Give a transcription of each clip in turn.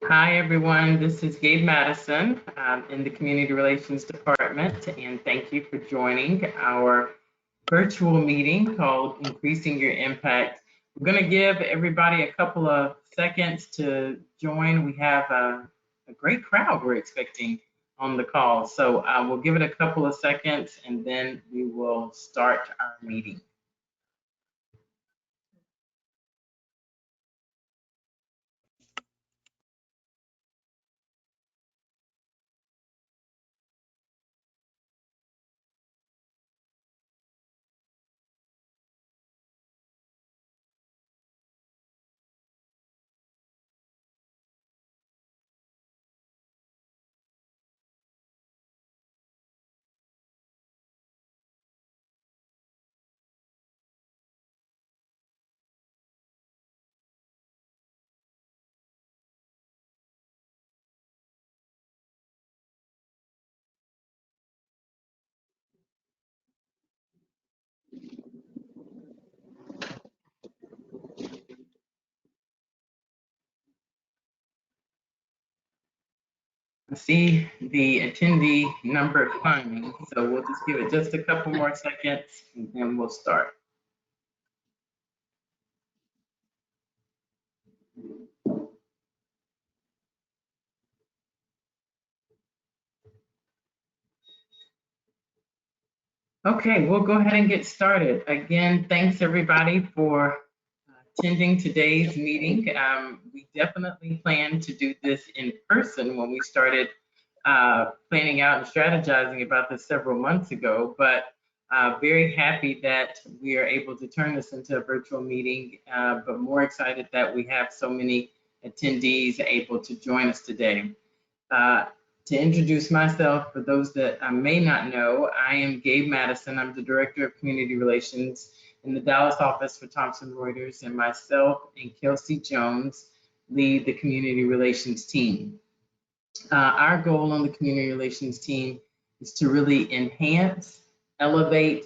Hi, everyone. This is Gabe Madison in the Community Relations Department, and thank you for joining our virtual meeting called Increasing Your Impact. We're going to give everybody a couple of seconds to join. We have a great crowd we're expecting on the call, so we'll give it a couple of seconds and then we will start our meeting. See the attendee number climbing, so we'll just give it just a couple more seconds and then we'll start. Okay, we'll go ahead and get started. Again, thanks everybody for attending today's meeting. We definitely plan to do this in person when we started planning out and strategizing about this several months ago, but very happy that we are able to turn this into a virtual meeting, but more excited that we have so many attendees able to join us today. To introduce myself, for those that may not know, I am Gabe Madison. I'm the Director of Community Relations in the Dallas office for Thomson Reuters, and myself and Kelsey Jones lead the Community Relations team. Our goal on the Community Relations team is to really enhance, elevate,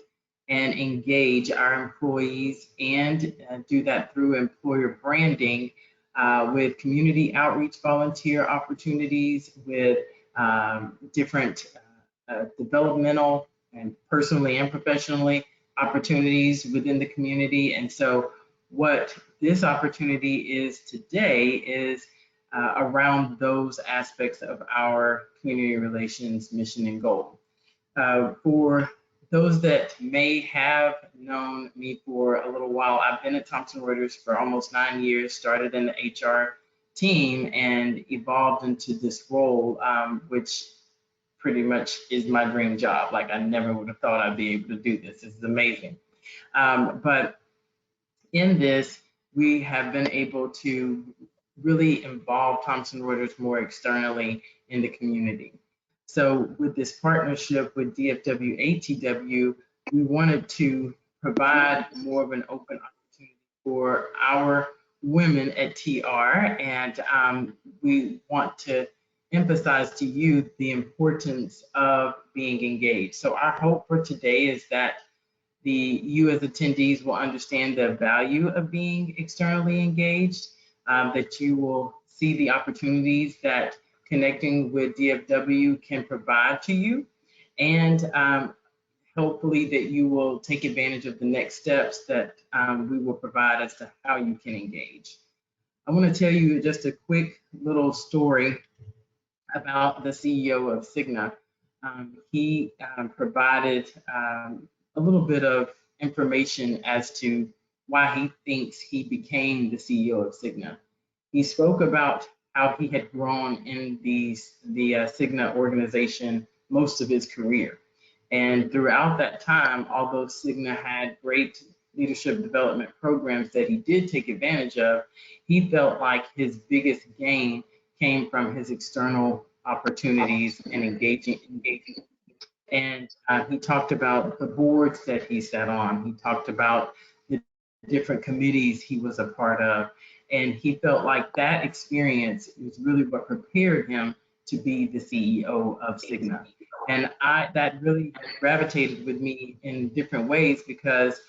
and engage our employees and do that through employer branding with community outreach volunteer opportunities, with different developmental and personally and professionally opportunities within the community. And so what this opportunity is today is around those aspects of our community relations mission and goal. For those that may have known me for a little while, I've been at Thomson Reuters for almost 9 years, started in the HR team and evolved into this role, which pretty much is my dream job. Like, I never would have thought I'd be able to do this. This is amazing. But in this, we have been able to really involve Thomson Reuters more externally in the community. So with this partnership with DFW ATW, we wanted to provide more of an open opportunity for our women at TR, and we want to emphasize to you the importance of being engaged. So our hope for today is that you as attendees will understand the value of being externally engaged, that you will see the opportunities that connecting with DFW can provide to you, and hopefully that you will take advantage of the next steps that we will provide as to how you can engage. I want to tell you just a quick little story about the CEO of Cigna. He provided a little bit of information as to why he thinks he became the CEO of Cigna. He spoke about how he had grown in the Cigna organization most of his career. And throughout that time, although Cigna had great leadership development programs that he did take advantage of, he felt like his biggest gain came from his external opportunities and engaging. And he talked about the boards that he sat on. He talked about the different committees he was a part of. And he felt like that experience was really what prepared him to be the CEO of Cigna. And that really gravitated with me in different ways, because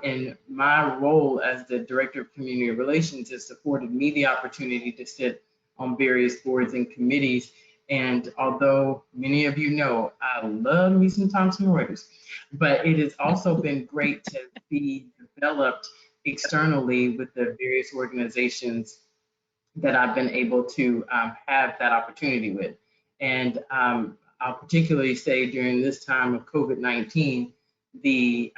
in my role as the Director of Community Relations, it's afforded me the opportunity to sit on various boards and committees. And although many of you know, I love me some Thomson Reuters, but it has also been great to be developed externally with the various organizations that I've been able to have that opportunity with. And I'll particularly say during this time of COVID-19, the,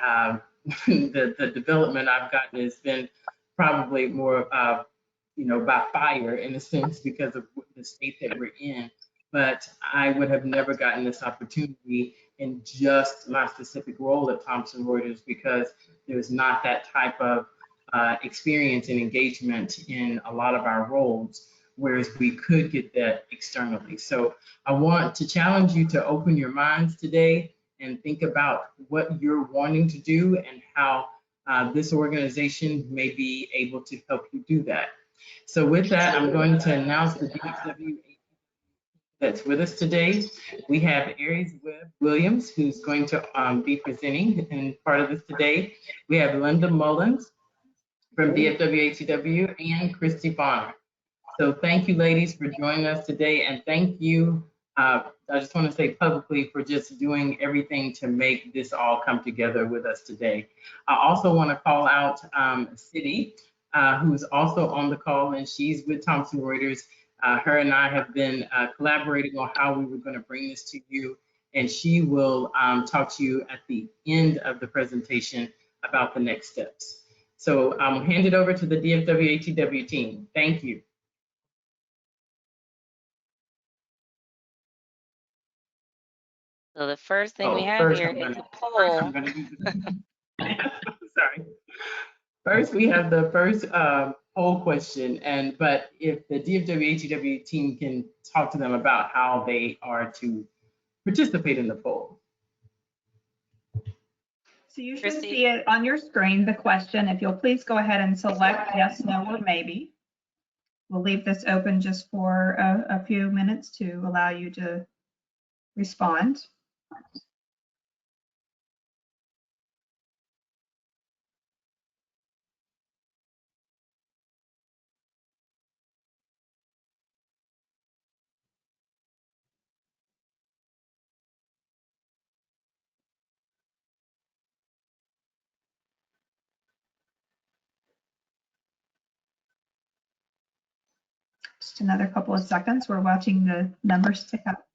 the development I've gotten has been probably more, by fire in a sense because of the state that we're in. But I would have never gotten this opportunity in just my specific role at Thomson Reuters because there's not that type of experience and engagement in a lot of our roles, whereas we could get that externally. So I want to challenge you to open your minds today and think about what you're wanting to do and how this organization may be able to help you do that. So with that, I'm going to announce the DFW that's with us today. We have Aries Webb Williams, who's going to be presenting in part of this today. We have Linda Mullins from DFW ATW and Christy Bonner. So thank you, ladies, for joining us today. And thank you, I just want to say publicly, for just doing everything to make this all come together with us today. I also want to call out Citi, who's also on the call, and she's with Thomson Reuters. Her and I have been collaborating on how we were going to bring this to you, and she will talk to you at the end of the presentation about the next steps. So I'll hand it over to the DFW ATW team. Thank you. So the first thing we have here is a poll. Sorry. First, we have the first poll question, but if the DFW ATW team can talk to them about how they are to participate in the poll. So you should see it on your screen, the question. If you'll please go ahead and select yes, no, or maybe. We'll leave this open just for a few minutes to allow you to respond. Just another couple of seconds. We're watching the numbers tick up.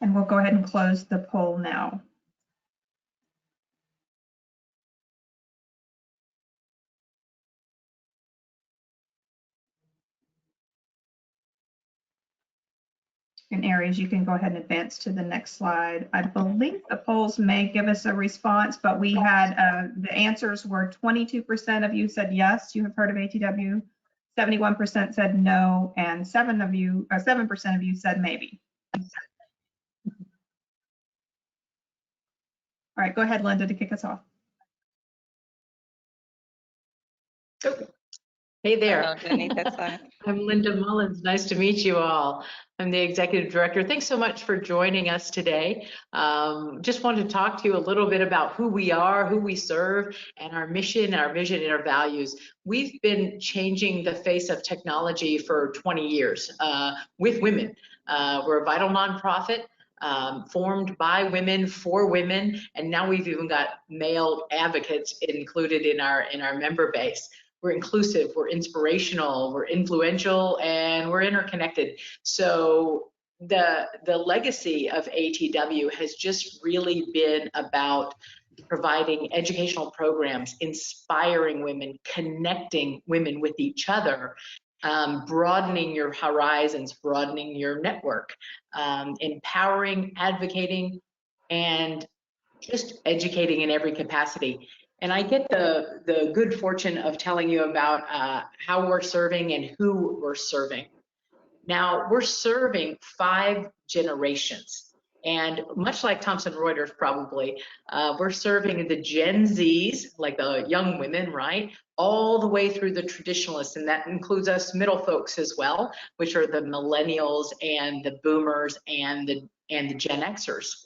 And we'll go ahead and close the poll now. In Aries, you can go ahead and advance to the next slide. I believe the polls may give us a response, but we had the answers were 22% of you said yes, you have heard of ATW, 71% said no, and 7% of you said maybe. All right, go ahead, Linda, to kick us off. Hey there. I'm Linda Mullins. Nice to meet you all. I'm the executive director. Thanks so much for joining us today. Just wanted to talk to you a little bit about who we are, who we serve, and our mission, our vision, and our values. We've been changing the face of technology for 20 years with women. We're a vital nonprofit. Formed by women for women, and now we've even got male advocates included in our member base. We're inclusive, we're inspirational, we're influential, and we're interconnected. So the legacy of ATW has just really been about providing educational programs, inspiring women, connecting women with each other, broadening your horizons, broadening your network, empowering, advocating, and just educating in every capacity. And I get the good fortune of telling you about how we're serving and who we're serving. Now, we're serving 5 generations. And much like Thomson Reuters, probably, we're serving the Gen Zs, like the young women, right? All the way through the traditionalists, and that includes us middle folks as well, which are the millennials and the boomers and the Gen Xers.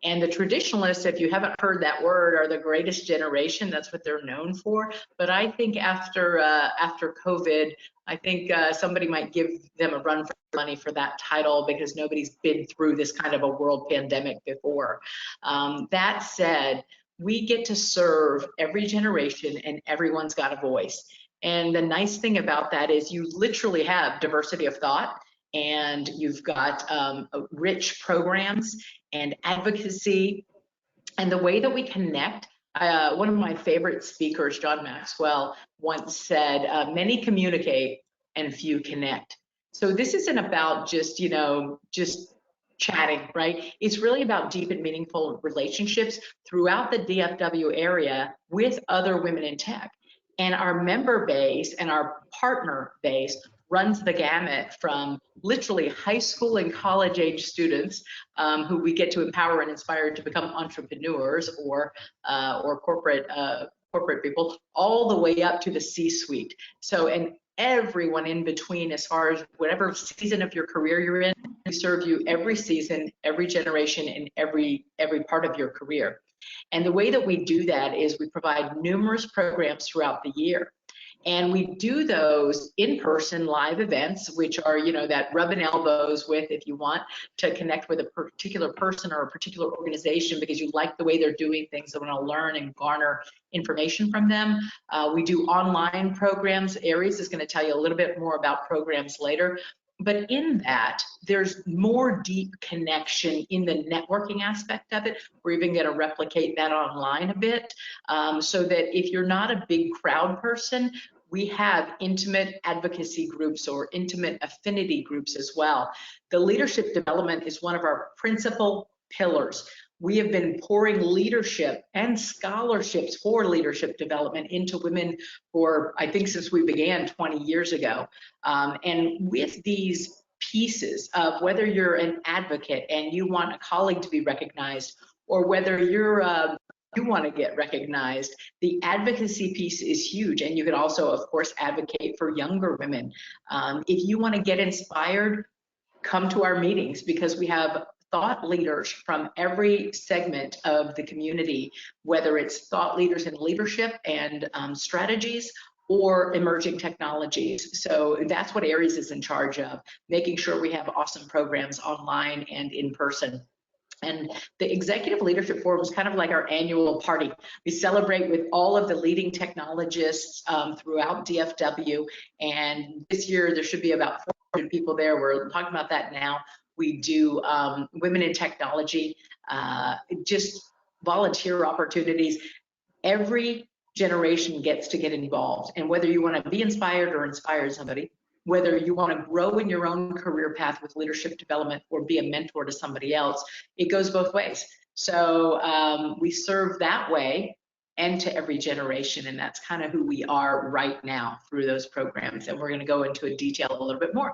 And the traditionalists, if you haven't heard that word, are the greatest generation. That's what they're known for. But I think after COVID, I think somebody might give them a run for money for that title, because nobody's been through this kind of a world pandemic before. That said, we get to serve every generation, and everyone's got a voice. And the nice thing about that is you literally have diversity of thought, and you've got rich programs and advocacy. And the way that we connect, one of my favorite speakers, John Maxwell, once said, many communicate and few connect. So this isn't about just, just chatting, right? It's really about deep and meaningful relationships throughout the DFW area with other women in tech. And our member base and our partner base runs the gamut from literally high school and college age students who we get to empower and inspire to become entrepreneurs or corporate people, all the way up to the C-suite. So, and everyone in between, as far as whatever season of your career you're in, we serve you every season, every generation, and every part of your career. And the way that we do that is we provide numerous programs throughout the year. And we do those in-person live events, which are, that rubbing elbows with, if you want to connect with a particular person or a particular organization because you like the way they're doing things, so want to learn and garner information from them. We do online programs. Aries is going to tell you a little bit more about programs later. But in that, there's more deep connection in the networking aspect of it. We're even going to replicate that online a bit, so that if you're not a big crowd person, we have intimate advocacy groups or intimate affinity groups as well. The leadership development is one of our principal pillars. We have been pouring leadership and scholarships for leadership development into women for, I think, since we began 20 years ago. And with these pieces of whether you're an advocate and you want a colleague to be recognized, or whether you're you want to get recognized, the advocacy piece is huge. And you can also, of course, advocate for younger women. If you want to get inspired, come to our meetings, because we have thought leaders from every segment of the community, whether it's thought leaders in leadership and strategies or emerging technologies. So that's what Aries is in charge of, making sure we have awesome programs online and in person. And the Executive Leadership Forum is kind of like our annual party. We celebrate with all of the leading technologists throughout DFW. And this year, there should be about 400 people there. We're talking about that now. We do women in technology, just volunteer opportunities. Every generation gets to get involved. And whether you want to be inspired or inspire somebody, whether you want to grow in your own career path with leadership development or be a mentor to somebody else, it goes both ways. So we serve that way and to every generation, and that's kind of who we are right now through those programs. And we're going to go into a detail a little bit more.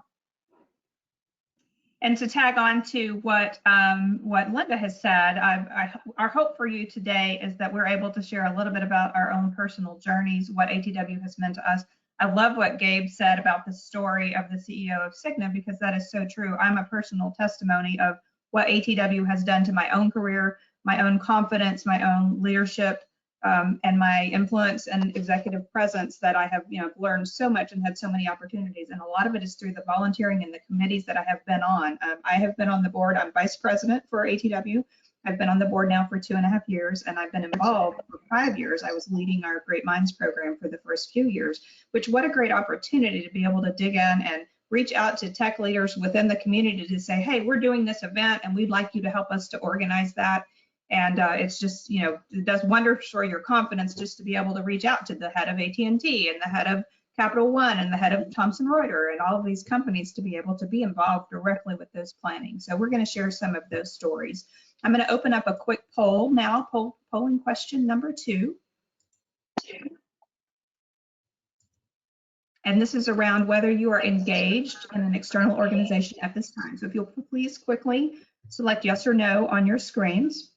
And to tag on to what Linda has said, our hope for you today is that we're able to share a little bit about our own personal journeys, what ATW has meant to us. I love what Gabe said about the story of the CEO of Cigna, because that is so true. I'm a personal testimony of what ATW has done to my own career, my own confidence, my own leadership, and my influence and executive presence, that I have learned so much and had so many opportunities. And a lot of it is through the volunteering and the committees that I have been on. I have been on the board. I'm vice president for ATW. I've been on the board now for 2.5 years, and I've been involved for 5 years. I was leading our Great Minds program for the first few years, which what a great opportunity to be able to dig in and reach out to tech leaders within the community to say, hey, we're doing this event and we'd like you to help us to organize that. And it's just, it does wonders for your confidence just to be able to reach out to the head of AT&T and the head of Capital One and the head of Thomson Reuters and all of these companies to be able to be involved directly with those planning. So we're going to share some of those stories. I'm going to open up a quick poll now, polling question number 2. And this is around whether you are engaged in an external organization at this time. So if you'll please quickly Select yes or no on your screens.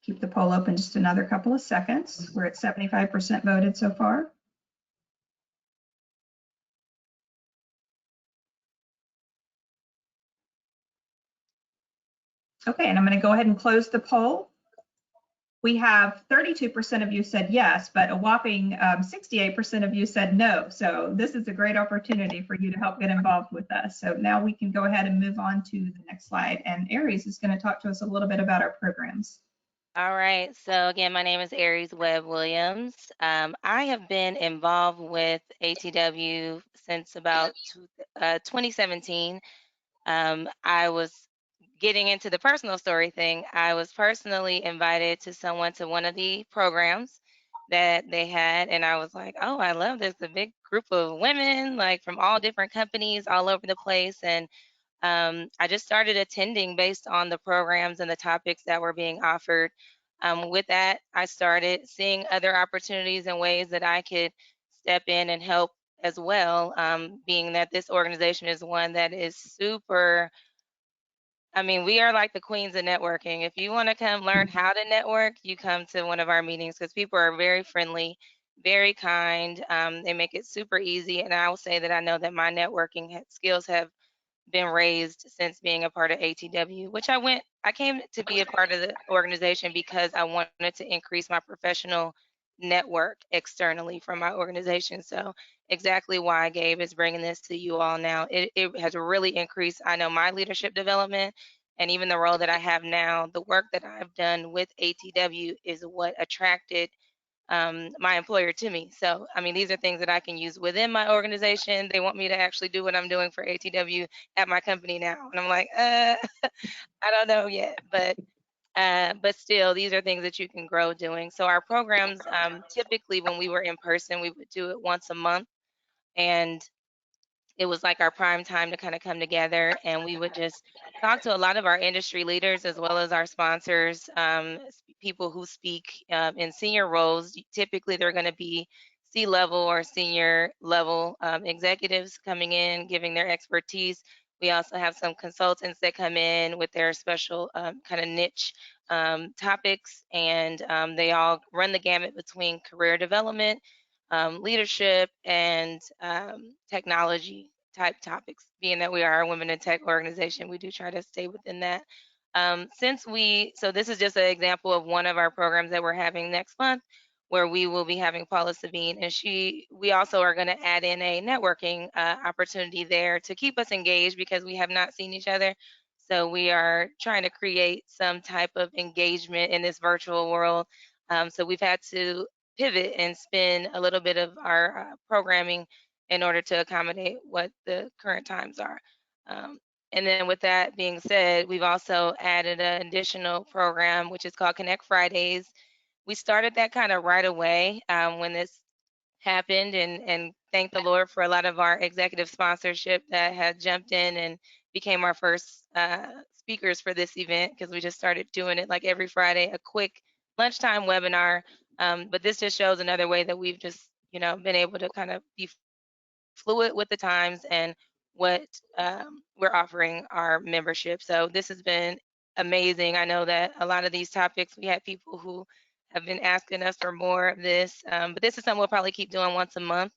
Keep the poll open just another couple of seconds. We're at 75% voted so far. Okay, and I'm going to go ahead and close the poll. We have 32% of you said yes, but a whopping 68% of you said no. So this is a great opportunity for you to help get involved with us. So now we can go ahead and move on to the next slide. And Aries is going to talk to us a little bit about our programs. All right. So again, my name is Aries Webb Williams. I have been involved with ATW since about 2017. I was getting into the personal story thing. I was personally invited to one of the programs that they had, and I was like, oh, I love this. A big group of women, like from all different companies all over the place. And I just started attending based on the programs and the topics that were being offered. With that, I started seeing other opportunities and ways that I could step in and help as well, being that this organization is one that is super, I mean, we are like the queens of networking. If you want to come learn how to network, you come to one of our meetings because people are very friendly, very kind. They make it super easy. And I will say that I know that my networking skills have been raised since being a part of ATW, which I came to be a part of the organization because I wanted to increase my professional network externally from my organization. So exactly why Gabe is bringing this to you all now. It has really increased, I know, my leadership development, and even the role that I have now. The work that I've done with ATW is what attracted my employer to me. So, I mean, these are things that I can use within my organization. They want me to actually do what I'm doing for ATW at my company now. And I'm like, I don't know yet, but still, these are things that you can grow doing. So our programs, typically when we were in person, we would do it once a month. And it was like our prime time to kind of come together, and we would just talk to a lot of our industry leaders as well as our sponsors, people who speak in senior roles. Typically, they're going to be C-level or senior level executives coming in, giving their expertise. We also have some consultants that come in with their special kind of niche topics, and they all run the gamut between career development, leadership, and technology type topics. Being that we are a women in tech organization, we do try to stay within that. So this is just an example of one of our programs that we're having next month, where we will be having Paula Sabine, and we also are going to add in a networking opportunity there to keep us engaged because we have not seen each other. So we are trying to create some type of engagement in this virtual world. So we've had to pivot and spin a little bit of our programming in order to accommodate what the current times are. And then with that being said, we've also added an additional program, which is called Connect Fridays. We started that kind of right away when this happened, and thank the Lord for a lot of our executive sponsorship that had jumped in and became our first speakers for this event, because we just started doing it like every Friday, a quick lunchtime webinar. But this just shows another way that we've just, been able to kind of be fluid with the times and what we're offering our membership. So this has been amazing. I know that a lot of these topics, we had people who have been asking us for more of this, but this is something we'll probably keep doing once a month.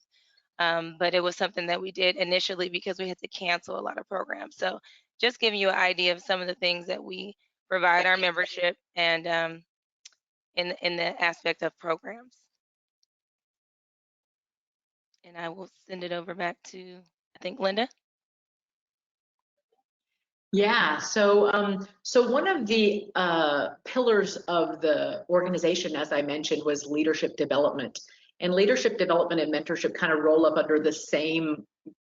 But it was something that we did initially because we had to cancel a lot of programs. So just giving you an idea of some of the things that we provide our membership, and in the aspect of programs. And I will send it over back to, I think, Linda. Yeah, so one of the pillars of the organization, as I mentioned, was leadership development. And leadership development and mentorship kind of roll up under the same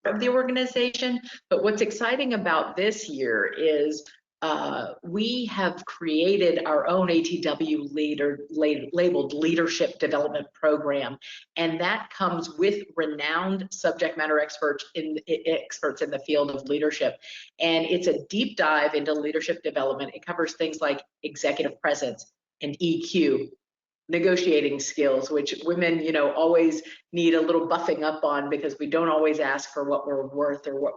of the organization. But what's exciting about this year is we have created our own ATW labeled Leadership Development Program, and that comes with renowned subject matter experts in the field of leadership. And it's a deep dive into leadership development. It covers things like executive presence and EQ, negotiating skills, which women, always need a little buffing up on, because we don't always ask for what we're worth or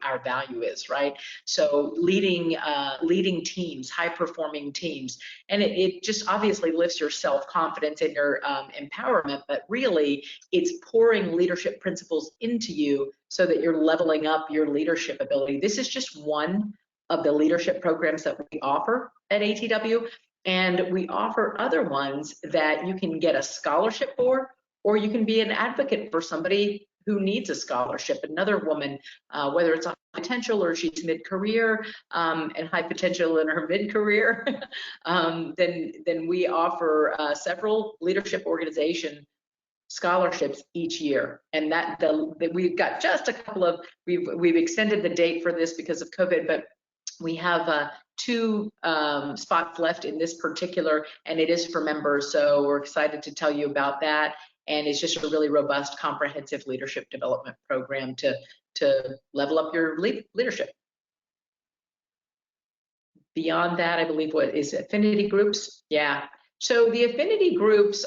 our value is, right? So leading teams, high performing teams, and it just obviously lifts your self-confidence and your empowerment, but really it's pouring leadership principles into you so that you're leveling up your leadership ability. This is just one of the leadership programs that we offer at ATW. And we offer other ones that you can get a scholarship for, or you can be an advocate for somebody who needs a scholarship. Another woman, whether it's high potential or she's mid-career, and high potential in her mid-career, then we offer several leadership organization scholarships each year. And we've got just a couple of, we've extended the date for this because of COVID, but we have 2 spots left in this particular, and it is for members. So we're excited to tell you about that. And it's just a really robust, comprehensive leadership development program to level up your leadership. Beyond that, I believe, what is Affinity Groups? Yeah. So the Affinity Groups,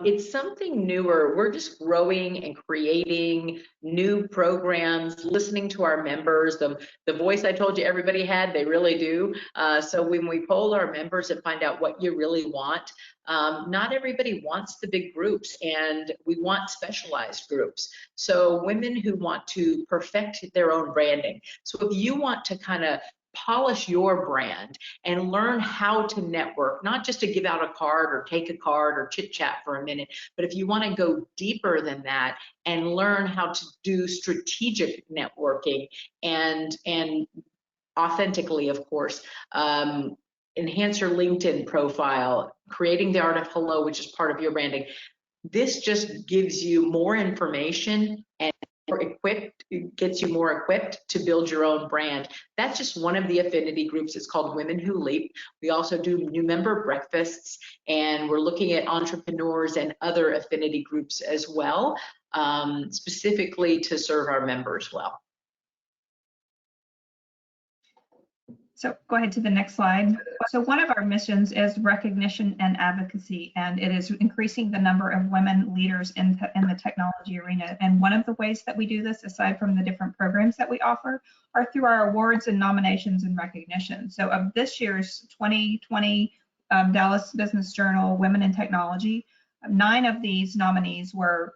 it's something newer. We're just growing and creating new programs, listening to our members. The voice I told you everybody had, they really do. So when we poll our members and find out what you really want, not everybody wants the big groups, and we want specialized groups. So women who want to perfect their own branding. So if you want to kind of polish your brand and learn how to network, not just to give out a card or take a card or chit chat for a minute, but if you want to go deeper than that and learn how to do strategic networking and authentically, of course, enhance your LinkedIn profile, creating the art of hello, which is part of your branding. This just gives you more information and gets you more equipped to build your own brand. That's just one of the affinity groups. It's called Women Who Leap. We also do new member breakfasts, and we're looking at entrepreneurs and other affinity groups as well, specifically to serve our members well. So go ahead to the next slide. So one of our missions is recognition and advocacy, and it is increasing the number of women leaders in the technology arena. And one of the ways that we do this, aside from the different programs that we offer, are through our awards and nominations and recognition. So of this year's 2020 Dallas Business Journal Women in Technology, 9 of these nominees were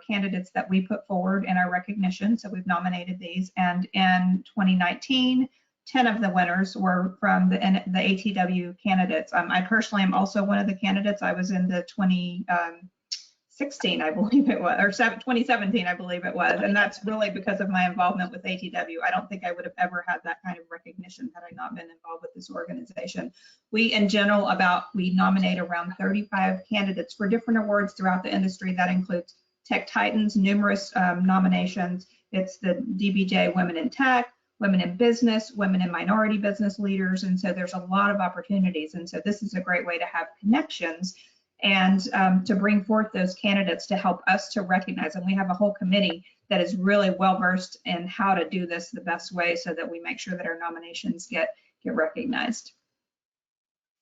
candidates that we put forward in our recognition. So we've nominated these, and in 2019, 10 of the winners were from the ATW candidates. I personally am also one of the candidates. I was in the 2016, I believe it was, or 2017, I believe it was. And that's really because of my involvement with ATW. I don't think I would have ever had that kind of recognition had I not been involved with this organization. We, in general, we nominate around 35 candidates for different awards throughout the industry. That includes Tech Titans, numerous nominations. It's the DBJ Women in Tech, Women in Business, Women in Minority Business Leaders, and so there's a lot of opportunities. And so this is a great way to have connections and to bring forth those candidates to help us to recognize. And we have a whole committee that is really well versed in how to do this the best way so that we make sure that our nominations get recognized.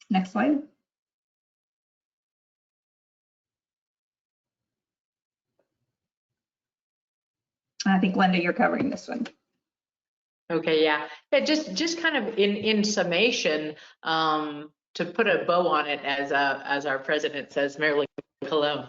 Next slide. I think, Linda, you're covering this one. Okay, yeah. Just kind of in summation, to put a bow on it, as our president says, Marilyn Cologne,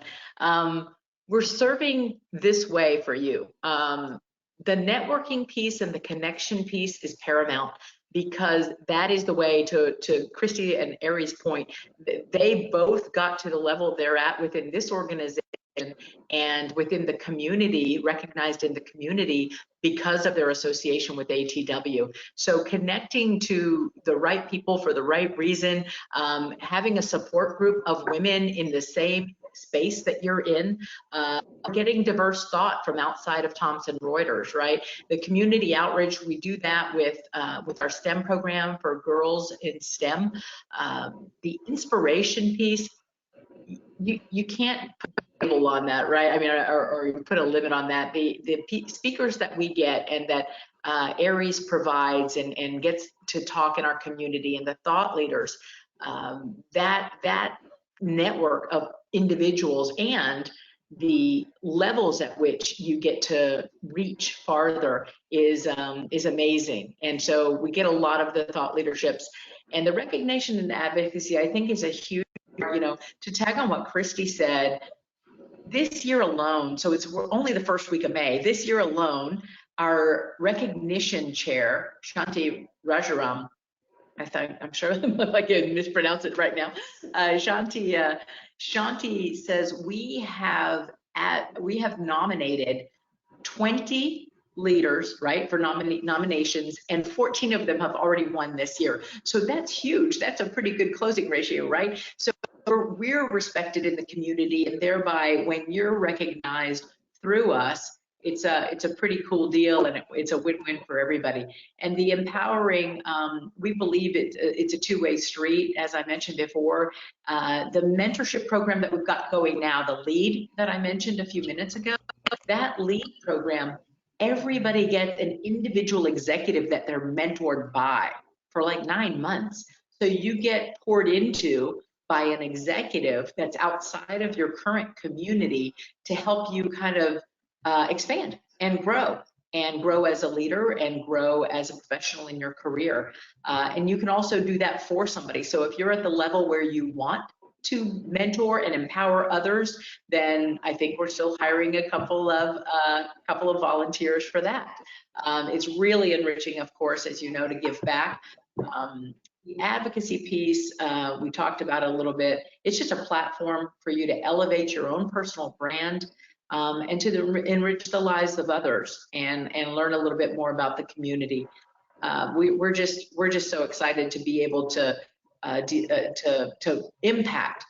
we're serving this way for you. The networking piece and the connection piece is paramount, because that is the way, to Christy and Aries' point, they both got to the level they're at within this organization and within the community, recognized in the community because of their association with ATW. So connecting to the right people for the right reason, having a support group of women in the same space that you're in, getting diverse thought from outside of Thomson Reuters, right? The community outreach, we do that with our STEM program for girls in STEM. The inspiration piece, you can't put a label on that, right? I mean, or you put a limit on that. The speakers that we get and that Aries provides and gets to talk in our community, and the thought leaders, that network of individuals and the levels at which you get to reach farther is amazing. And so we get a lot of the thought leaderships, and the recognition and advocacy, I think, is a huge, to tag on what Christy said, this year alone, so we're only the first week of May, this year alone, our recognition chair, Shanti Rajaram, I'm sure I can mispronounce it right now. Shanti says we have nominated 20 leaders, right, for nominations, and 14 of them have already won this year. So that's huge. That's a pretty good closing ratio, right? So we're respected in the community, and thereby, when you're recognized through us, it's a pretty cool deal, and it's a win-win for everybody. And the empowering, we believe it's a two-way street, as I mentioned before. The mentorship program that we've got going now, the LEAD that I mentioned a few minutes ago, that LEAD program, everybody gets an individual executive that they're mentored by for like 9 months. So you get poured into by an executive that's outside of your current community to help you kind of expand and grow as a leader and grow as a professional in your career. And you can also do that for somebody. So if you're at the level where you want to mentor and empower others, then I think we're still hiring a couple of volunteers for that. It's really enriching, of course, as you know, to give back. The advocacy piece, we talked about a little bit. It's just a platform for you to elevate your own personal brand, and to enrich the lives of others, and learn a little bit more about the community. We're just so excited to be able to impact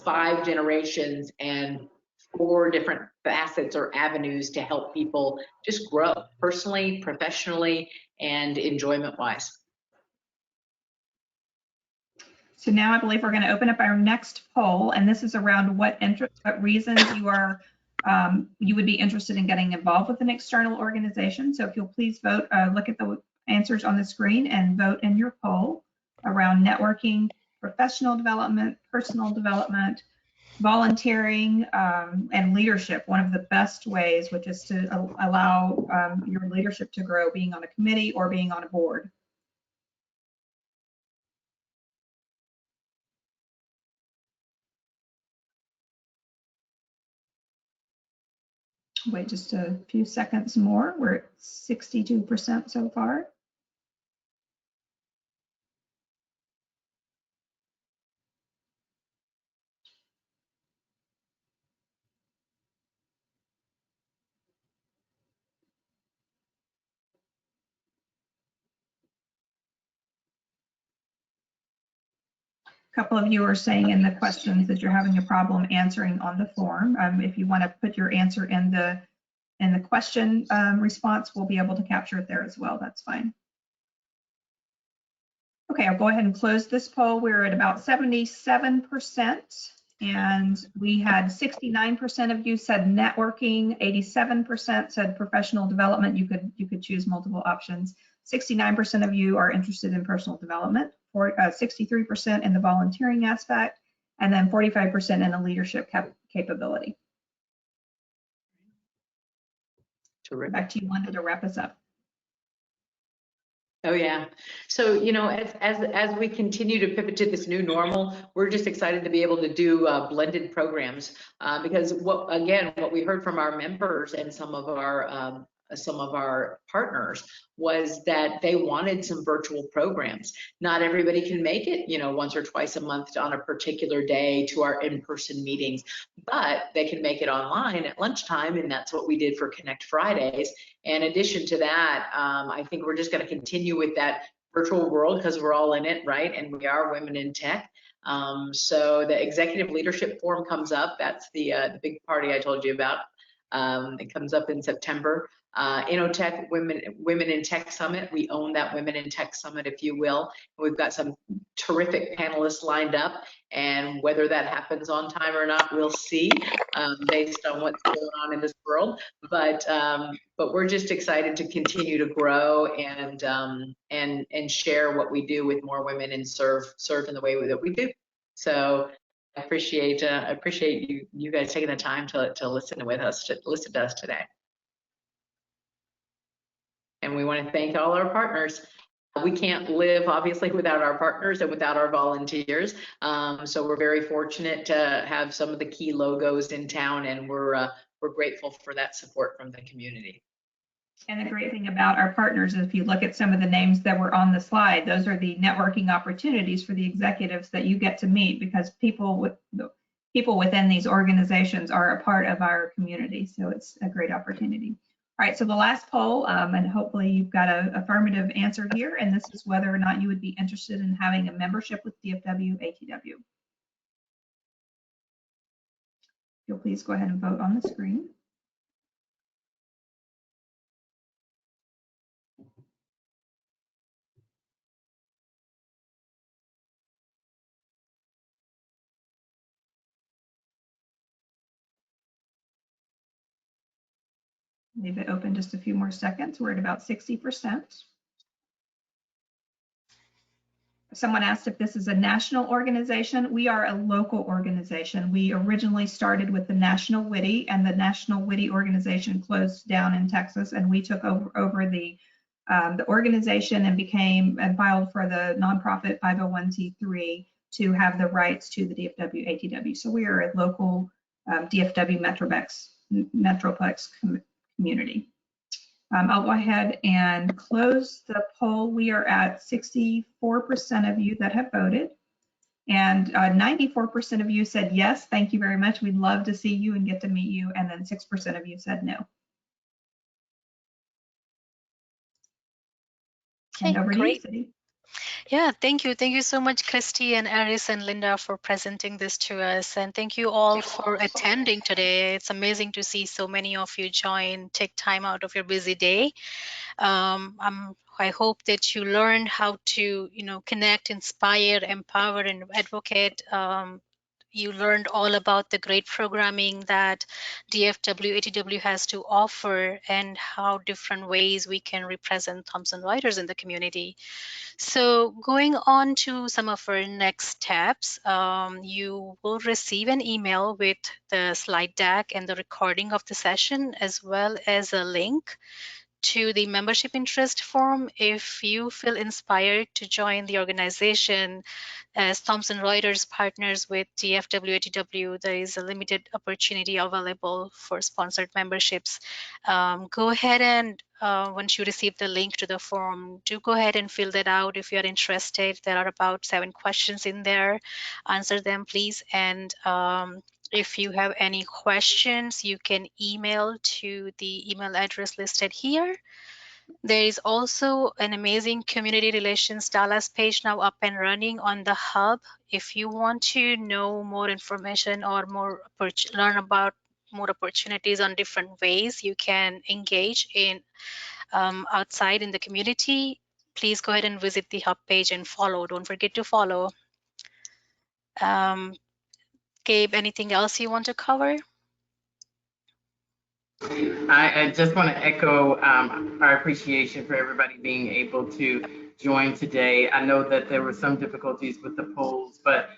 5 generations and 4 different facets or avenues to help people just grow personally, professionally, and enjoyment-wise. So now I believe we're going to open up our next poll, and this is around what reasons you would be interested in getting involved with an external organization. So if you'll please vote, look at the answers on the screen and vote in your poll around networking, professional development, personal development, volunteering, and leadership. One of the best ways, which is to allow your leadership to grow, being on a committee or being on a board. Wait just a few seconds more. We're at 62% so far. A couple of you are saying in the questions that you're having a problem answering on the form. If you want to put your answer in the question response, we'll be able to capture it there as well. That's fine. Okay, I'll go ahead and close this poll. We're at about 77%, and we had 69% of you said networking, 87% said professional development. You could choose multiple options. 69% of you are interested in personal development, 63% in the volunteering aspect, and then 45% in a leadership capability. Terrific. Back to you, Wanda, to wrap us up. Oh yeah. So, as we continue to pivot to this new normal, we're just excited to be able to do blended programs, because what we heard from our members and some of our partners was that they wanted some virtual programs. Not everybody can make it, once or twice a month on a particular day to our in-person meetings, but they can make it online at lunchtime, and that's what we did for Connect Fridays. In addition to that, I think we're just going to continue with that virtual world because we're all in it, right? And we are women in tech. So the Executive Leadership Forum comes up. That's the big party I told you about. It comes up in September. Innotech Women in Tech Summit. We own that Women in Tech Summit, if you will. We've got some terrific panelists lined up, and whether that happens on time or not, we'll see, based on what's going on in this world. But we're just excited to continue to grow and share what we do with more women and serve in the way that we do. So I appreciate you guys taking the time to listen to us today. And we want to thank all our partners. We can't live, obviously, without our partners and without our volunteers. So we're very fortunate to have some of the key logos in town, and we're grateful for that support from the community. And the great thing about our partners is if you look at some of the names that were on the slide, those are the networking opportunities for the executives that you get to meet, because people within these organizations are a part of our community. So it's a great opportunity. All right, so the last poll, and hopefully you've got an affirmative answer here, and this is whether or not you would be interested in having a membership with DFW ATW. You'll please go ahead and vote on the screen. Leave it open just a few more seconds. We're at about 60%. Someone asked if this is a national organization. We are a local organization. We originally started with the National WITI, and the National WITI organization closed down in Texas, and we took over the organization and filed for the nonprofit 501c3 to have the rights to the DFW ATW. So we are a local DFW Metroplex community. I'll go ahead and close the poll. We are at 64% of you that have voted, and 94% of you said yes, thank you very much. We'd love to see you and get to meet you, and then 6% of you said no. Okay, and over great. to you, Citi. Yeah, thank you. Thank you so much, Christy and Aris and Linda, for presenting this to us. And thank you all for attending today. It's amazing to see so many of you take time out of your busy day. I hope that you learned how to, connect, inspire, empower, and advocate. You learned all about the great programming that DFW ATW has to offer and how different ways we can represent Thomson Reuters in the community. So going on to some of our next steps, you will receive an email with the slide deck and the recording of the session, as well as a link to the membership interest form. If you feel inspired to join the organization, as Thomson Reuters partners with DFW ATW, there is a limited opportunity available for sponsored memberships. Go ahead and once you receive the link to the form, do go ahead and fill that out if you're interested. There are about 7 questions in there. Answer them, please. And if you have any questions, you can email to the email address listed here. There is also an amazing community relations Dallas page now up and running on the hub. If you want to know more information or learn about more opportunities on different ways you can engage in outside in the community, please go ahead and visit the hub page and follow. Don't forget to follow. Gabe, anything else you want to cover? I just want to echo our appreciation for everybody being able to join today. I know that there were some difficulties with the polls, but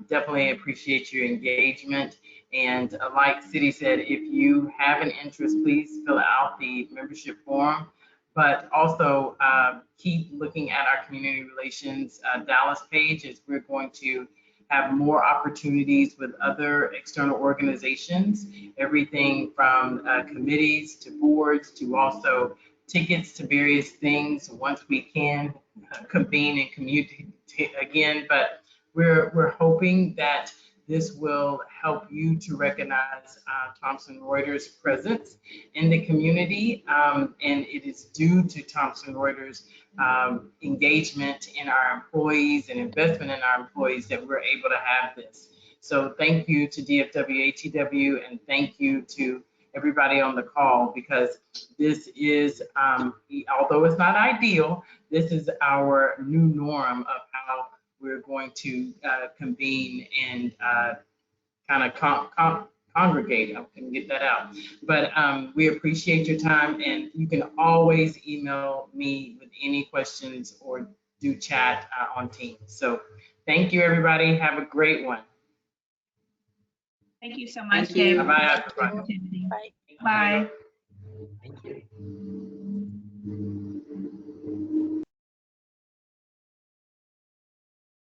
definitely appreciate your engagement. And like Citi said, if you have an interest, please fill out the membership form. But also keep looking at our community relations Dallas page, as we're going to have more opportunities with other external organizations, everything from committees to boards to also tickets to various things once we can convene and communicate again. But we're hoping that This will help you to recognize Thomson Reuters' presence in the community, and it is due to Thomson Reuters' engagement in our employees and investment in our employees that we're able to have this. So thank you to DFW ATW, and thank you to everybody on the call, because this is, although it's not ideal, this is our new norm of how we're going to convene and kind of congregate. I couldn't get that out. But we appreciate your time, and you can always email me with any questions or do chat on Teams. So thank you, everybody. Have a great one. Thank you so much, Thank you. Gabe. Bye-bye, everybody. Opportunity. Bye. Bye.